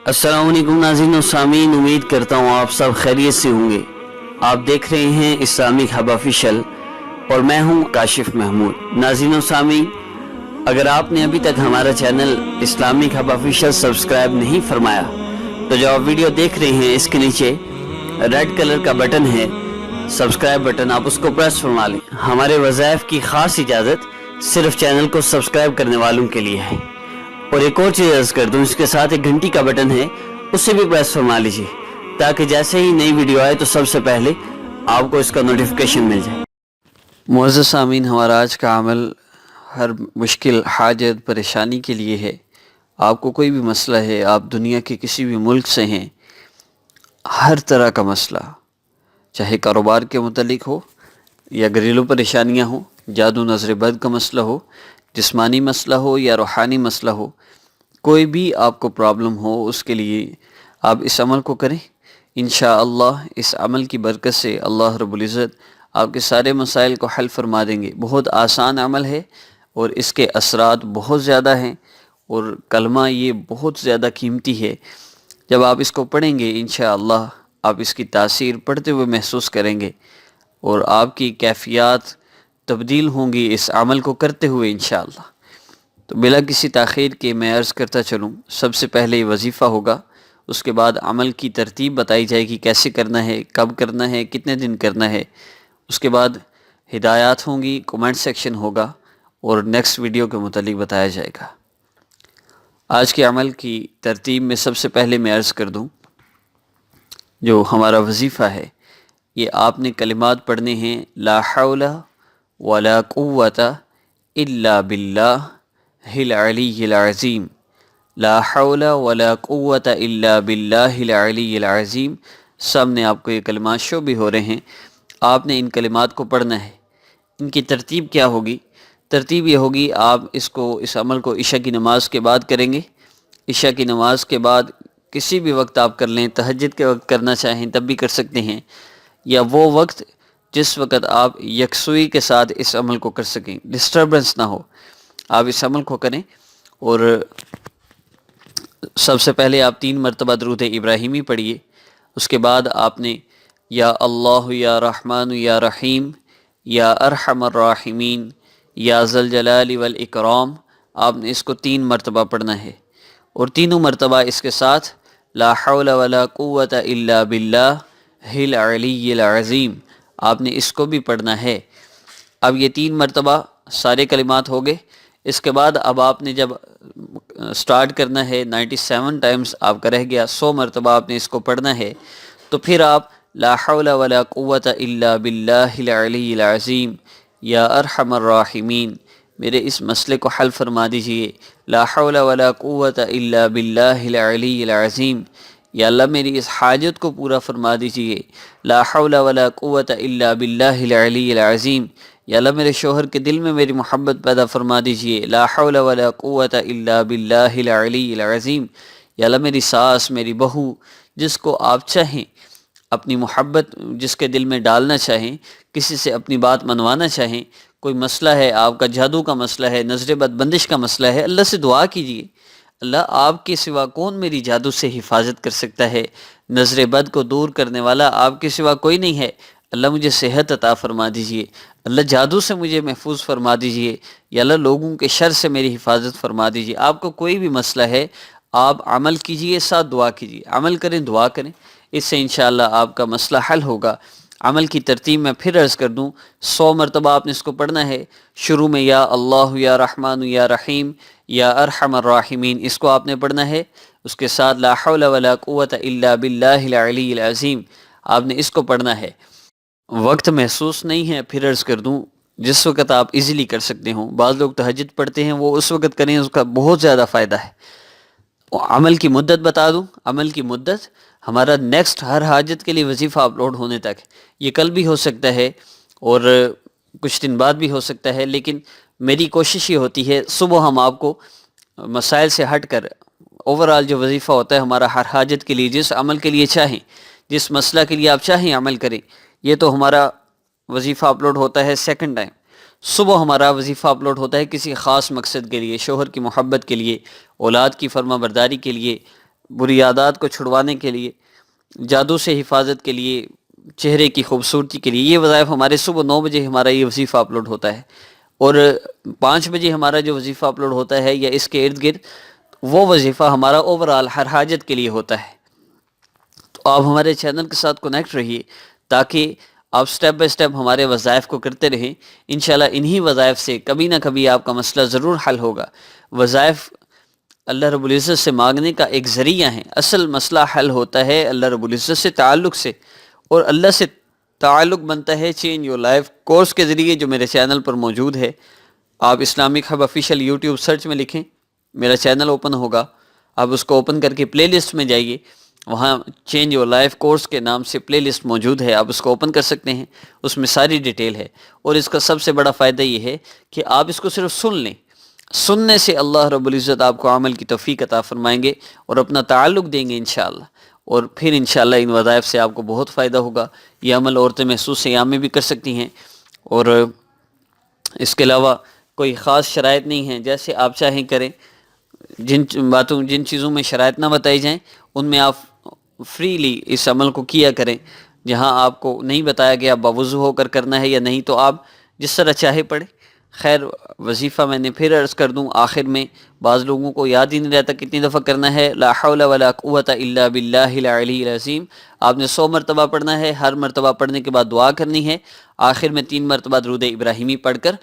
السلام علیکم ناظرین و سامعین، امید کرتا ہوں آپ سب خیریت سے ہوں گے۔ آپ دیکھ رہے ہیں اسلامک ہب آفیشل اور میں ہوں کاشف محمود۔ ناظرین و سامعین، اگر آپ نے ابھی تک ہمارا channel Islamic hub official subscribe نہیں فرمایا تو جو آپ ویڈیو دیکھ رہے ہیں اس کے نیچے ریڈ کلر کا بٹن ہے، سبسکرائب بٹن، آپ اس کو پریس فرما لیں۔ ہمارے وظائف کی خاص اجازت صرف چینل کو سبسکرائب کرنے والوں کے لیے ہے۔ اور ایک اور چیز عرض کر دوں، اس کے ساتھ ایک گھنٹی کا بٹن ہے، اس سے بھی پریس فرما لیجیے تاکہ جیسے ہی نئی ویڈیو آئے تو سب سے پہلے آپ کو اس کا نوٹیفیکیشن مل جائے۔ معزز سامعین، ہمارا آج کا عمل ہر مشکل، حاجت، پریشانی کے لیے ہے۔ آپ کو کوئی بھی مسئلہ ہے، آپ دنیا کے کسی بھی ملک سے ہیں، ہر طرح کا مسئلہ، چاہے کاروبار کے متعلق ہو یا گھریلو پریشانیاں ہوں، جادو نظر بد کا مسئلہ ہو، جسمانی مسئلہ ہو یا روحانی مسئلہ ہو، کوئی بھی آپ کو پرابلم ہو، اس کے لیے آپ اس عمل کو کریں۔ انشاءاللہ اس عمل کی برکت سے اللہ رب العزت آپ کے سارے مسائل کو حل فرما دیں گے۔ بہت آسان عمل ہے اور اس کے اثرات بہت زیادہ ہیں، اور کلمہ یہ بہت زیادہ قیمتی ہے۔ جب آپ اس کو پڑھیں گے انشاءاللہ آپ اس کی تاثیر پڑھتے ہوئے محسوس کریں گے، اور آپ کی کیفیات تبدیل ہوں گی اس عمل کو کرتے ہوئے انشاءاللہ۔ تو بلا کسی تاخیر کے میں عرض کرتا چلوں، سب سے پہلے وظیفہ ہوگا، اس کے بعد عمل کی ترتیب بتائی جائے گی، کیسے کرنا ہے، کب کرنا ہے، کتنے دن کرنا ہے۔ اس کے بعد ہدایات ہوں گی، کومنٹ سیکشن ہوگا، اور نیکسٹ ویڈیو کے متعلق بتایا جائے گا۔ آج کے عمل کی ترتیب میں سب سے پہلے میں عرض کر دوں، جو ہمارا وظیفہ ہے، یہ آپ نے کلمات پڑھنے ہیں: لا حول ولا قوت الا باللہ العلی العظیم، لا حول ولا قوت الا باللہ العلی العظیم۔ سامنے آپ کو یہ کلمات شو بھی ہو رہے ہیں، آپ نے ان کلمات کو پڑھنا ہے۔ ان کی ترتیب کیا ہوگی؟ ترتیب یہ ہوگی، آپ اس عمل کو عشاء کی نماز کے بعد کریں گے۔ عشاء کی نماز کے بعد کسی بھی وقت آپ کر لیں، تہجد کے وقت کرنا چاہیں تب بھی کر سکتے ہیں، یا وہ وقت جس وقت آپ یکسوئی کے ساتھ اس عمل کو کر سکیں، ڈسٹربنس نہ ہو، آپ اس عمل کو کریں۔ اور سب سے پہلے آپ 3 مرتبہ درود ابراہیمی پڑھیے۔ اس کے بعد آپ نے یا اللہ یا رحمان یا رحیم یا ارحم الراحمین یا ذل جلال والاکرام، آپ نے اس کو 3 مرتبہ پڑھنا ہے، اور تینوں مرتبہ اس کے ساتھ لا حول ولا قوت الا باللہ العلی العظیم، آپ نے اس کو بھی پڑھنا ہے۔ اب یہ 3 مرتبہ سارے کلمات ہو گئے۔ اس کے بعد اب آپ نے جب سٹارٹ کرنا ہے، 97 ٹائمز آپ کا رہ گیا، 100 مرتبہ آپ نے اس کو پڑھنا ہے، تو پھر آپ لا حول ولا قوت الا باللہ العلی العظیم یا ارحم الراحمین، میرے اس مسئلے کو حل فرما دیجئے، لا حول ولا قوت الا باللہ العلی العظیم، یا اللہ میری اس حاجت کو پورا فرما دیجئے، لا حول ولا قوت الا باللہ العلی العظیم، یا اللہ میرے شوہر کے دل میں میری محبت پیدا فرما دیجئے، لا حول ولا قوت الا باللہ العلی العظیم، یا اللہ میری ساس، میری بہو، جس کو آپ چاہیں، اپنی محبت جس کے دل میں ڈالنا چاہیں، کسی سے اپنی بات منوانا چاہیں، کوئی مسئلہ ہے، آپ کا جادو کا مسئلہ ہے، نظر بد بندش کا مسئلہ ہے، اللہ سے دعا کیجئے، اللہ آپ کے سوا کون میری جادو سے حفاظت کر سکتا ہے، نظر بد کو دور کرنے والا آپ کے سوا کوئی نہیں ہے، اللہ مجھے صحت عطا فرما دیجئے، اللہ جادو سے مجھے محفوظ فرما دیجئے، یا اللہ لوگوں کے شر سے میری حفاظت فرما دیجئے۔ آپ کو کوئی بھی مسئلہ ہے، آپ عمل کیجئے، ساتھ دعا کیجئے، عمل کریں، دعا کریں، اس سے انشاءاللہ آپ کا مسئلہ حل ہوگا۔ عمل کی ترتیب میں پھر عرض کر دوں، 100 مرتبہ آپ نے اس کو پڑھنا ہے۔ شروع میں یا اللہ یا رحمان یا رحیم یا ارحم الراحمین، اس کو آپ نے پڑھنا ہے، اس کے ساتھ لا حول ولا قوت الا باللہ العلی العظیم، آپ نے اس کو پڑھنا ہے۔ وقت محسوس نہیں ہے، پھر عرض کر دوں، جس وقت آپ ایزیلی کر سکتے ہوں، بعض لوگ تہجد پڑھتے ہیں، وہ اس وقت کریں، اس کا بہت زیادہ فائدہ ہے۔ عمل کی مدت بتا دوں، عمل کی مدت ہمارا نیکسٹ ہر حاجت کے لیے وظیفہ اپلوڈ ہونے تک، یہ کل بھی ہو سکتا ہے اور کچھ دن بعد بھی ہو سکتا ہے، لیکن میری کوشش یہ ہوتی ہے صبح ہم آپ کو مسائل سے ہٹ کر اوورآل جو وظیفہ ہوتا ہے ہمارا ہر حاجت کے لیے، جس عمل کے لیے چاہیں، جس مسئلہ کے لیے آپ چاہیں عمل کریں، یہ تو ہمارا وظیفہ اپلوڈ ہوتا ہے سیکنڈ ٹائم۔ صبح ہمارا وظیفہ اپلوڈ ہوتا ہے کسی خاص مقصد کے لیے، شوہر کی محبت کے لیے، اولاد کی فرما برداری کے لیے، بری عادات کو چھڑوانے کے لیے، جادو سے حفاظت کے لیے، چہرے کی خوبصورتی کے لیے، یہ وظائف ہمارے صبح 9 بجے ہمارا یہ وظیفہ اپلوڈ ہوتا ہے، اور 5 بجے ہمارا جو وظیفہ اپلوڈ ہوتا ہے یا اس کے ارد گرد، وہ وظیفہ ہمارا اوورآل ہر حاجت کے لیے ہوتا ہے۔ تو آپ ہمارے چینل کے ساتھ کنیکٹ رہیے تاکہ آپ سٹیپ بائی سٹیپ ہمارے وظائف کو کرتے رہیں۔ انشاءاللہ انہی وظائف سے کبھی نہ کبھی آپ کا مسئلہ ضرور حل ہوگا۔ وظائف اللہ رب العزت سے مانگنے کا ایک ذریعہ ہیں، اصل مسئلہ حل ہوتا ہے اللہ رب العزت سے تعلق سے، اور اللہ سے تعلق بنتا ہے چینج یور لائف کورس کے ذریعے جو میرے چینل پر موجود ہے۔ آپ Islamic hub official YouTube search میں لکھیں، میرا چینل اوپن ہوگا، آپ اس کو اوپن کر کے پلے لسٹ میں جائیے، وہاں چینج یور لائف کورس کے نام سے پلے لسٹ موجود ہے، آپ اس کو اوپن کر سکتے ہیں، اس میں ساری ڈیٹیل ہے۔ اور اس کا سب سے بڑا فائدہ یہ ہے کہ آپ اس کو صرف سن لیں، سننے سے اللہ رب العزت آپ کو عمل کی توفیق عطا فرمائیں گے اور اپنا تعلق دیں گے انشاءاللہ، اور پھر انشاءاللہ ان وظائف سے آپ کو بہت فائدہ ہوگا۔ یہ عمل عورتیں محسوس ایام میں بھی کر سکتی ہیں، اور اس کے علاوہ کوئی خاص شرائط نہیں ہیں، جیسے آپ چاہیں کریں۔ جن چیزوں میں شرائط نہ بتائی جائیں ان میں آپ فریلی اس عمل کو کیا کریں۔ جہاں آپ کو نہیں بتایا گیا باوضو ہو کر کرنا ہے یا نہیں، تو آپ جس طرح چاہے پڑھیں۔ خیر، وظیفہ میں نے پھر عرض کر دوں آخر میں، بعض لوگوں کو یاد ہی نہیں رہتا کتنی دفعہ کرنا ہے۔ لا حول ولا قوت الا باللہ العلی العظیم، آپ نے 100 مرتبہ پڑھنا ہے۔ ہر مرتبہ پڑھنے کے بعد دعا کرنی ہے، آخر میں 3 مرتبہ درود ابراہیمی پڑھ کر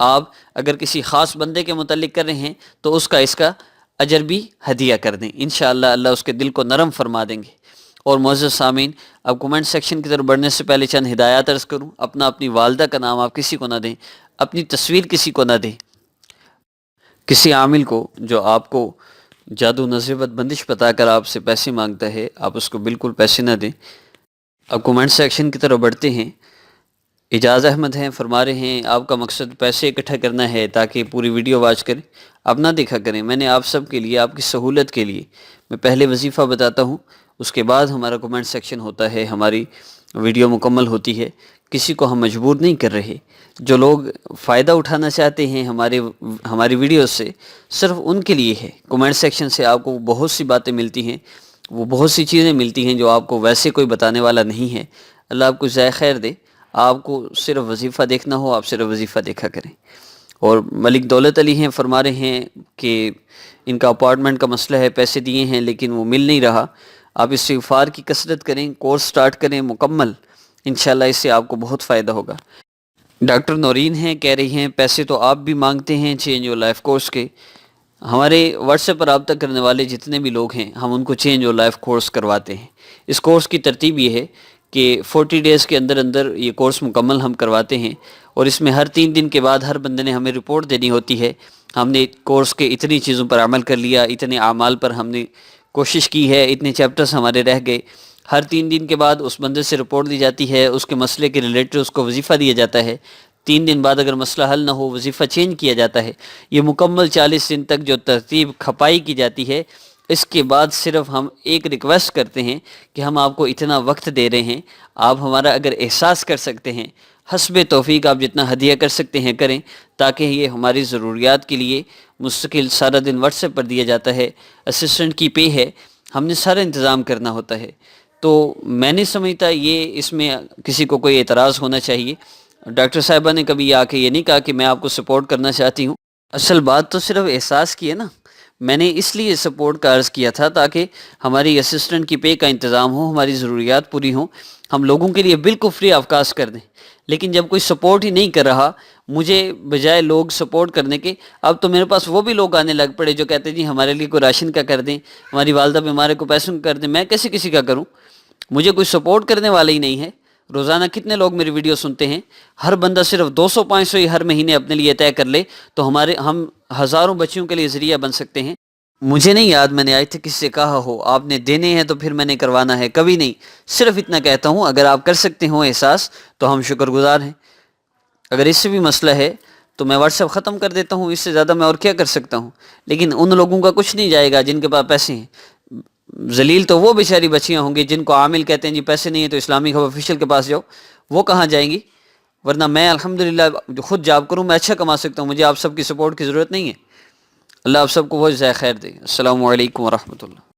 آپ اگر کسی خاص بندے کے متعلق کر رہے ہیں تو اس کا اجر بھی ہدیہ کر دیں، انشاءاللہ اللہ اس کے دل کو نرم فرما دیں گے۔ اور معزز سامعین، اب کومنٹ سیکشن کی طرف بڑھنے سے پہلے چند ہدایات عرض کروں۔ اپنی والدہ کا نام آپ کسی کو نہ دیں، اپنی تصویر کسی کو نہ دیں۔ کسی عامل کو جو آپ کو جادو نصیبت بندش بتا کر آپ سے پیسے مانگتا ہے، آپ اس کو بالکل پیسے نہ دیں۔ اب کومنٹ سیکشن کی طرف بڑھتے ہیں۔ اعجاز احمد ہیں، فرما رہے ہیں آپ کا مقصد پیسے اکٹھا کرنا ہے تاکہ پوری ویڈیو واچ کریں، اب نہ دیکھا کریں۔ میں نے آپ سب کے لیے، آپ کی سہولت کے لیے، میں پہلے وظیفہ بتاتا ہوں، اس کے بعد ہمارا کومنٹ سیکشن ہوتا ہے، ہماری ویڈیو مکمل ہوتی ہے۔ کسی کو ہم مجبور نہیں کر رہے۔ جو لوگ فائدہ اٹھانا چاہتے ہیں ہماری ویڈیوز سے، صرف ان کے لیے ہے۔ کومنٹ سیکشن سے آپ کو بہت سی باتیں ملتی ہیں، وہ بہت سی چیزیں ملتی ہیں جو آپ کو ویسے کوئی بتانے والا نہیں ہے۔ اللہ آپ کو جزائے خیر دے۔ آپ کو صرف وظیفہ دیکھنا ہو، آپ صرف وظیفہ دیکھا کریں۔ اور ملک دولت علی ہیں، فرما رہے ہیں کہ ان کا اپارٹمنٹ کا مسئلہ ہے، پیسے دیے ہیں لیکن وہ مل نہیں رہا۔ آپ استغفار کی کثرت کریں، کورس سٹارٹ کریں مکمل، انشاءاللہ اس سے آپ کو بہت فائدہ ہوگا۔ ڈاکٹر نورین ہیں، کہہ رہی ہیں پیسے تو آپ بھی مانگتے ہیں چینج یور لائف کورس کے۔ ہمارے واٹس ایپ پر رابطہ کرنے والے جتنے بھی لوگ ہیں، ہم ان کو چینج یور لائف کورس کرواتے ہیں۔ اس کورس کی ترتیب یہ ہے کہ 40 ڈیز کے اندر یہ کورس مکمل ہم کرواتے ہیں، اور اس میں ہر 3 دن کے بعد ہر بندے نے ہمیں رپورٹ دینی ہوتی ہے، ہم نے کورس کے اتنی چیزوں پر عمل کر لیا، اتنے اعمال پر ہم نے کوشش کی ہے، اتنے چیپٹرز ہمارے رہ گئے۔ ہر 3 دن کے بعد اس بندے سے رپورٹ دی جاتی ہے، اس کے مسئلے کے ریلیٹڈ اس کو وظیفہ دیا جاتا ہے۔ 3 دن بعد اگر مسئلہ حل نہ ہو، وظیفہ چینج کیا جاتا ہے۔ یہ مکمل 40 دن تک جو ترتیب کھپائی کی جاتی ہے، اس کے بعد صرف ہم ایک ریکویسٹ کرتے ہیں کہ ہم آپ کو اتنا وقت دے رہے ہیں، آپ ہمارا اگر احساس کر سکتے ہیں، حسب توفیق آپ جتنا ہدیہ کر سکتے ہیں کریں، تاکہ یہ ہماری ضروریات کے لیے مستقل سارا دن واٹس ایپ پر دیا جاتا ہے۔ اسسٹنٹ کی پے ہے، ہم نے سارا انتظام کرنا ہوتا ہے۔ تو میں نہیں سمجھتا یہ اس میں کسی کو کوئی اعتراض ہونا چاہیے۔ ڈاکٹر صاحبہ نے کبھی آ کے یہ نہیں کہا کہ میں آپ کو سپورٹ کرنا چاہتی ہوں، اصل بات تو صرف احساس کی ہے نا۔ میں نے اس لیے سپورٹ کا عرض کیا تھا تاکہ ہماری اسسٹنٹ کی پے کا انتظام ہو، ہماری ضروریات پوری ہوں، ہم لوگوں کے لیے بالکل فری آف کاسٹ کر دیں۔ لیکن جب کوئی سپورٹ ہی نہیں کر رہا، مجھے بجائے لوگ سپورٹ کرنے کے، اب تو میرے پاس وہ بھی لوگ آنے لگ پڑے جو کہتے ہیں جی ہمارے لیے کوئی راشن کا کر دیں، ہماری والدہ بیمار کو پیسوں کا کر دیں۔ میں کیسے کسی کا کروں؟ مجھے کوئی سپورٹ کرنے والا ہی نہیں ہے۔ روزانہ کتنے لوگ میری ویڈیو سنتے ہیں؟ ہر بندہ صرف 200-500 ہی ہر مہینے اپنے لیے طے کر لے تو ہم ہزاروں بچیوں کے لیے ذریعہ بن سکتے ہیں۔ مجھے نہیں یاد میں نے آج تک کسی سے کہا ہو آپ نے دینے ہیں تو پھر میں نے کروانا ہے، کبھی نہیں۔ صرف اتنا کہتا ہوں اگر آپ کر سکتے ہوں احساس تو ہم شکر گزار ہیں۔ اگر اس سے بھی مسئلہ ہے تو میں واٹس ایپ ختم کر دیتا ہوں، اس سے زیادہ میں اور کیا کر سکتا ہوں۔ لیکن ان لوگوں کا کچھ نہیں جائے گا جن کے پاس پیسے ہیں۔ ذلیل تو وہ بیچاری بچیاں ہوں گی جن کو عامل کہتے ہیں جی پیسے نہیں ہیں تو اسلامک ہب آفیشیل کے پاس جاؤ، وہ کہاں جائیں گی؟ ورنہ میں الحمدللہ خود جاب کروں، میں اچھا کما سکتا ہوں، مجھے آپ سب کی سپورٹ کی ضرورت نہیں ہے۔ اللہ آپ سب کو بہت جزائے خیر دے۔ السلام علیکم ورحمۃ اللہ۔